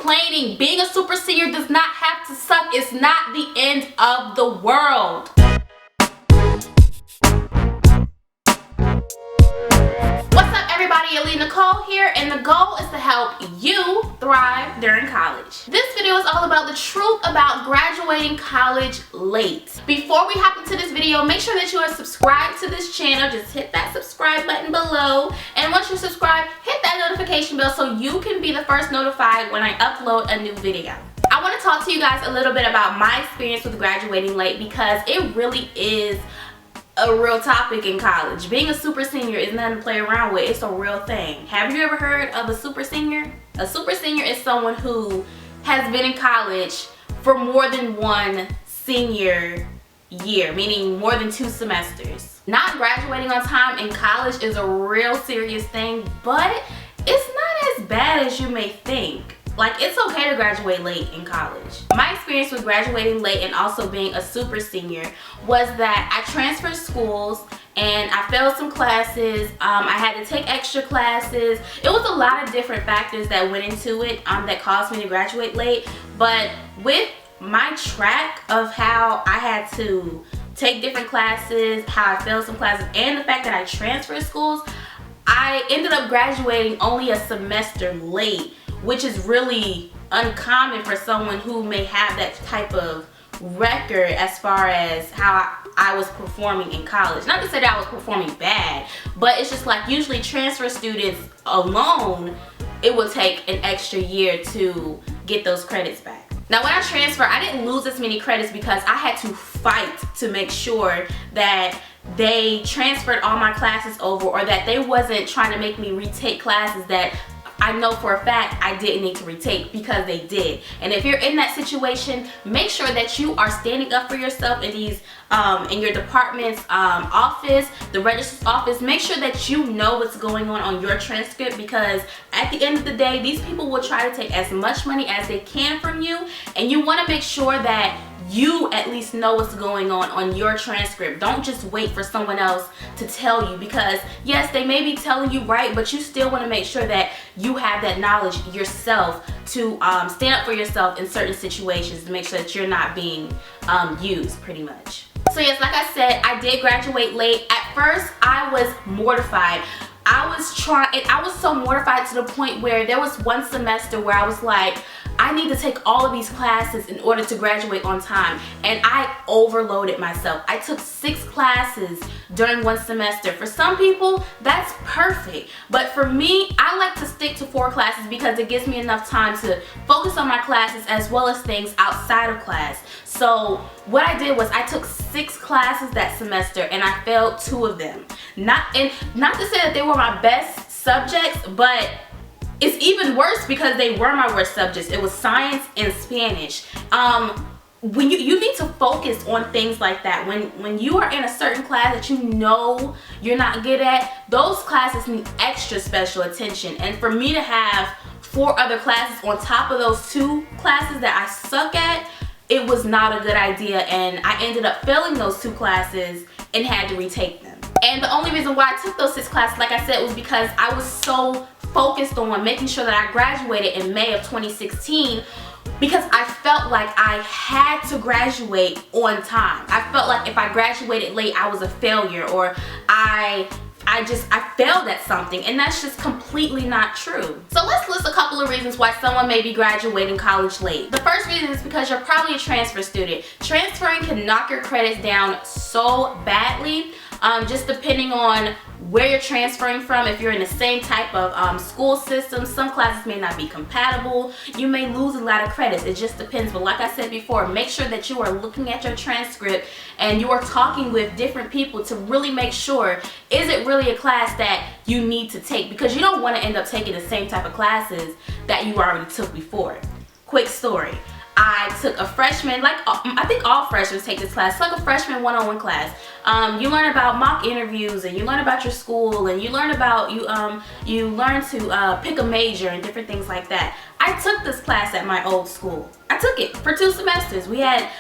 complaining. Being a super senior does not have to suck. It's not the end of the world. What's up, everybody? Aleigha Nicole here, and the goal is to help you thrive during college. This video is all about the truth about graduating college late. Before we hop into this video, make sure that you are subscribed to this channel. Just hit that subscribe button below, and once you're subscribed, hit that notification bell so you can be the first notified when I upload a new video. I want to talk to you guys a little bit about my experience with graduating late because it really is a real topic in college. Being a super senior is nothing to play around with. It's a real thing. Have you ever heard of a super senior? A super senior is someone who has been in college for more than one senior year, meaning more than 2 semesters. Not graduating on time in college is a real serious thing, but it's not as bad as you may think. Like, it's okay to graduate late in college. My experience with graduating late and also being a super senior was that I transferred schools and I failed some classes. I had to take extra classes. It was a lot of different factors that went into it that caused me to graduate late. But with my track of how I had to take different classes, how I failed some classes, and the fact that I transferred schools, I ended up graduating only a semester late, which is really uncommon for someone who may have that type of record as far as how I was performing in college. Not to say that I was performing bad, but it's just like usually transfer students alone, it will take an extra year to get those credits back. Now when I transferred, I didn't lose as many credits because I had to fight to make sure that they transferred all my classes over, or that they wasn't trying to make me retake classes that I know for a fact I didn't need to retake, because they did. And if you're in that situation, make sure that you are standing up for yourself in these in your department's office, the registrar's office. Make sure that you know what's going on your transcript, because at the end of the day, these people will try to take as much money as they can from you, and you want to make sure that you at least know what's going on your transcript. Don't just wait for someone else to tell you, because yes, they may be telling you right, but you still want to make sure that you have that knowledge yourself to stand up for yourself in certain situations, to make sure that you're not being used, pretty much. So yes, like I said, I did graduate late. At first, I was mortified. I was so mortified to the point where there was one semester where I was like, I need to take all of these classes in order to graduate on time, and I overloaded myself. I took 6 classes during one semester. For some people, that's perfect, but for me, I like to stick to 4 classes because it gives me enough time to focus on my classes as well as things outside of class. So what I did was I took 6 classes that semester and I failed 2 of them. Not to say that they were my best subjects, but it's even worse because they were my worst subjects. It was science and Spanish. When you need to focus on things like that. When you are in a certain class that you know you're not good at, those classes need extra special attention. And for me to have 4 other classes on top of those 2 classes that I suck at, it was not a good idea, and I ended up failing those 2 classes and had to retake them. And the only reason why I took those 6 classes, like I said, was because I was so focused on making sure that I graduated in May of 2016, because I felt like I had to graduate on time. I felt like if I graduated late, I was a failure, or I failed at something, and that's just completely not true. So let's list a couple of reasons why someone may be graduating college late. The first reason is because you're probably a transfer student. Transferring can knock your credits down so badly, just depending on where you're transferring from. If you're in the same type of school system, some classes may not be compatible. You may lose a lot of credits. It just depends. But like I said before, make sure that you are looking at your transcript and you are talking with different people to really make sure, is it really a class that you need to take? Because you don't want to end up taking the same type of classes that you already took before. Quick story. I took a freshman, like I think all freshmen take this class. It's like a freshman one-on-one class. You learn about mock interviews, and you learn about your school, and you learn about you learn to pick a major and different things like that. I took this class at my old school. I took it for 2 semesters. We had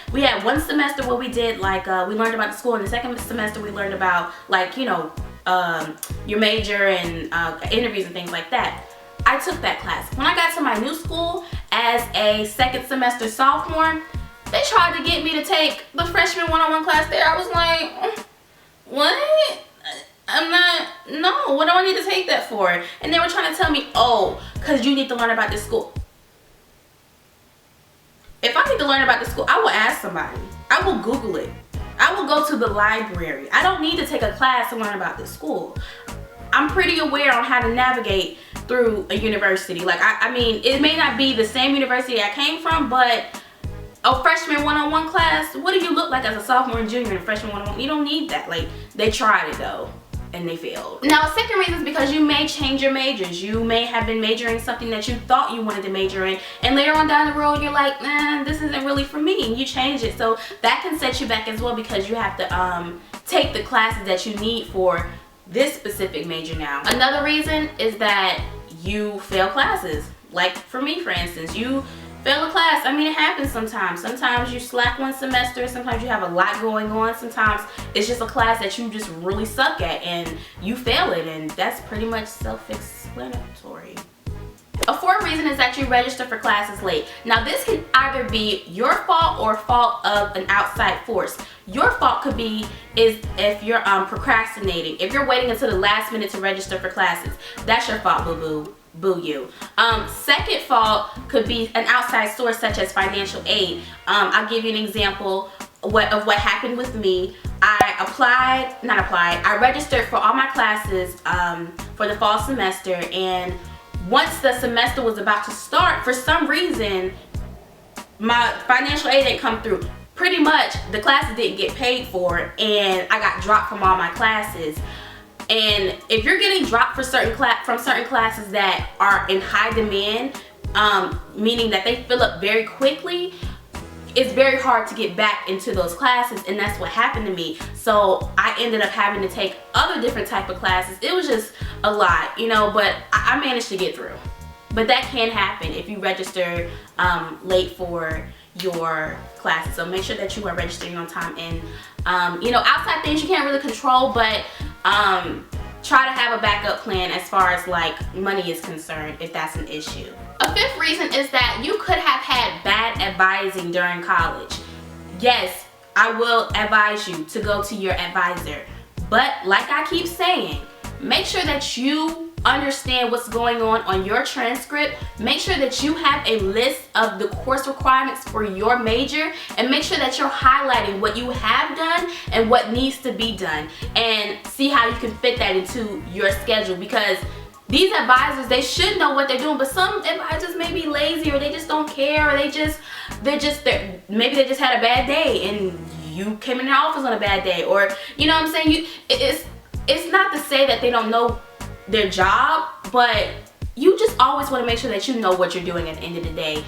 one semester where we did like we learned about the school, and the second semester we learned about like your major and interviews and things like that. I took that class. When I got to my new school, at as a second semester sophomore, they tried to get me to take the freshman one-on-one class there. I was like, what? What do I need to take that for? And they were trying to tell me, oh, because you need to learn about this school. If I need to learn about the school, I will ask somebody. I will Google it. I will go to the library. I don't need to take a class to learn about this school. I'm pretty aware on how to navigate through a university. Like, I mean, it may not be the same university I came from, but a freshman one-on-one class, what do you look like as a sophomore and junior in a freshman one-on-one? You don't need that. Like, they tried it though, and they failed. Now, a second reason is because you may change your majors. You may have been majoring something that you thought you wanted to major in, and later on down the road, you're like, nah, this isn't really for me, and you change it. So that can set you back as well, because you have to take the classes that you need for this specific major now. Another reason is that you fail classes. Like for me, for instance, you fail a class. I mean, it happens sometimes. Sometimes you slack one semester, sometimes you have a lot going on, sometimes it's just a class that you just really suck at and you fail it, and that's pretty much self-explanatory. A fourth reason is that you register for classes late. Now, this can either be your fault or fault of an outside force. Your fault could be if you're procrastinating. If you're waiting until the last minute to register for classes, that's your fault, boo-boo. Boo you. Second fault could be an outside source such as financial aid. I'll give you an example of what happened with me. I registered for all my classes for the fall semester, and once the semester was about to start, for some reason, my financial aid didn't come through. Pretty much, the classes didn't get paid for, and I got dropped from all my classes. And if you're getting dropped from certain classes that are in high demand, meaning that they fill up very quickly, it's very hard to get back into those classes, and that's what happened to me. So I ended up having to take other different type of classes. It was just a lot, you know, but I managed to get through. But that can happen if you register late for your classes. So make sure that you are registering on time, and you know, outside things you can't really control, but try to have a backup plan as far as like money is concerned if that's an issue. A fifth reason is that you could have had bad advising during college. Yes, I will advise you to go to your advisor, but like I keep saying, make sure that you understand what's going on your transcript. Make sure that you have a list of the course requirements for your major, and make sure that you're highlighting what you have done and what needs to be done, and see how you can fit that into your schedule. Because these advisors, they should know what they're doing, but some advisors may be lazy, or they just don't care, or maybe they just had a bad day and you came in their office on a bad day, or you know what I'm saying. It's not to say that they don't know their job, but you just always want to make sure that you know what you're doing at the end of the day.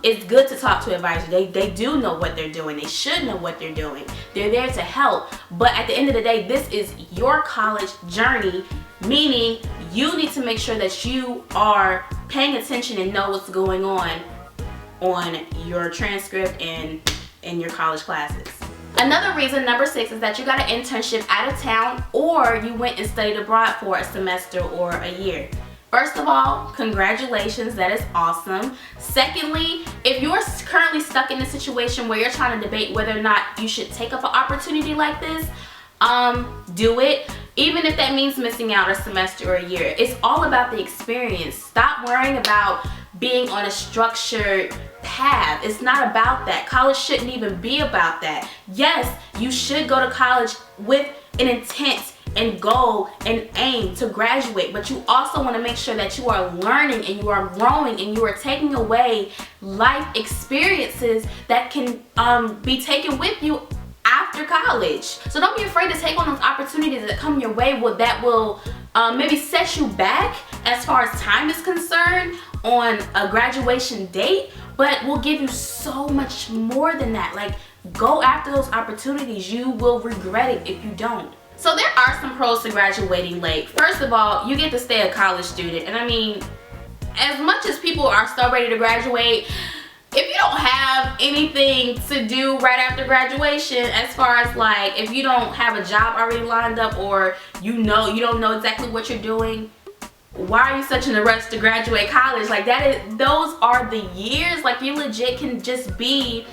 It's good to talk to advisors. They do know what they're doing. They should know what they're doing. They're there to help. But at the end of the day, this is your college journey, meaning you need to make sure that you are paying attention and know what's going on your transcript and in your college classes. Another reason, number 6, is that you got an internship out of town, or you went and studied abroad for a semester or a year. First of all, congratulations, that is awesome. Secondly, if you're currently stuck in a situation where you're trying to debate whether or not you should take up an opportunity like this, do it. Even if that means missing out a semester or a year. It's all about the experience. Stop worrying about being on a structured path. It's not about that. College shouldn't even be about that. Yes, you should go to college with an intent and goal and aim to graduate, but you also want to make sure that you are learning and you are growing and you are taking away life experiences that can be taken with you after college. So don't be afraid to take on those opportunities that come your way. That will maybe set you back as far as time is concerned on a graduation date, but will give you so much more than that. Like, go after those opportunities. You will regret it if you don't. So there are some pros to graduating late. First of all, you get to stay a college student. And I mean, as much as people are so ready to graduate, if you don't have anything to do right after graduation, as far as like if you don't have a job already lined up, or you don't know exactly what you're doing, why are you such in a rush to graduate college? Like those are the years. Like you legit can just be,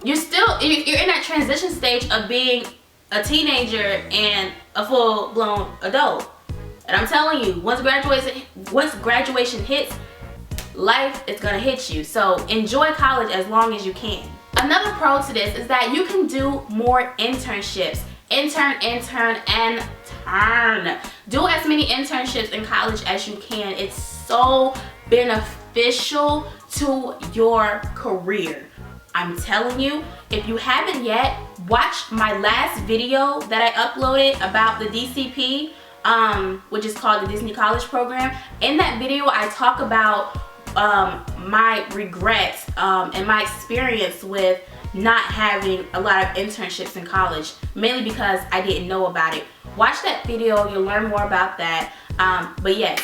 you're in that transition stage of being a teenager and a full-blown adult. And I'm telling you, once graduation hits, life is gonna hit you. So enjoy college as long as you can. Another pro to this is that you can do more internships. Intern, and turn. Do as many internships in college as you can. It's so beneficial to your career. I'm telling you, if you haven't yet, watch my last video that I uploaded about the DCP, which is called the Disney College Program. In that video, I talk about my regrets and my experience with not having a lot of internships in college, mainly because I didn't know about it. Watch that video, you'll learn more about that. But yes,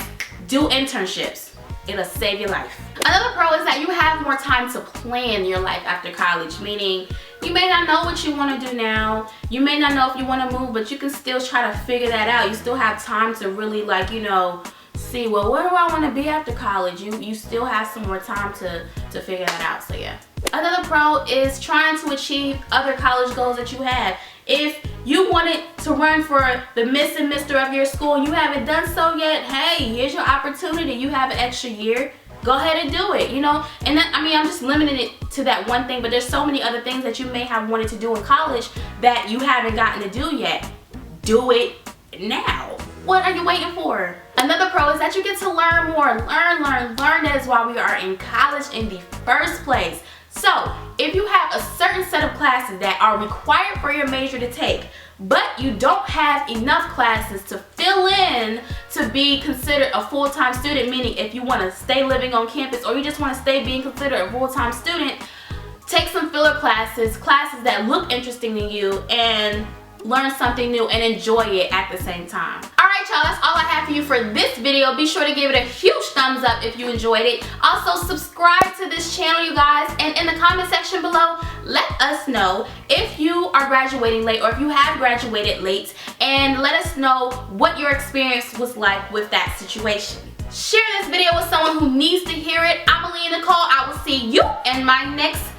do internships. It'll save your life. Another pro is that you have more time to plan your life after college, meaning you may not know what you want to do now. You may not know if you want to move, but you can still try to figure that out. You still have time to really, like, you know, see, well, where do I want to be after college? You still have some more time to figure that out. So yeah. Another pro is trying to achieve other college goals that you have. If you wanted to run for the Miss and Mr. of your school and you haven't done so yet, hey, here's your opportunity. You have an extra year. Go ahead and do it, you know? And that, I mean, I'm just limiting it to that one thing, but there's so many other things that you may have wanted to do in college that you haven't gotten to do yet. Do it now. What are you waiting for? Another pro is that you get to learn more. Learn. That is why we are in college in the first place. So, if you have a certain set of classes that are required for your major to take, but you don't have enough classes to fill in to be considered a full-time student, meaning if you want to stay living on campus or you just want to stay being considered a full-time student, take some filler classes that look interesting to you, and learn something new and enjoy it at the same time. Alright y'all, that's all I have for you for this video. Be sure to give it a huge thumbs up if you enjoyed it. Also subscribe to this channel, you guys, and in the comment section below, let us know if you are graduating late or if you have graduated late, and let us know what your experience was like with that situation. Share this video with someone who needs to hear it. I'm Aleigha Nicole. I will see you in my next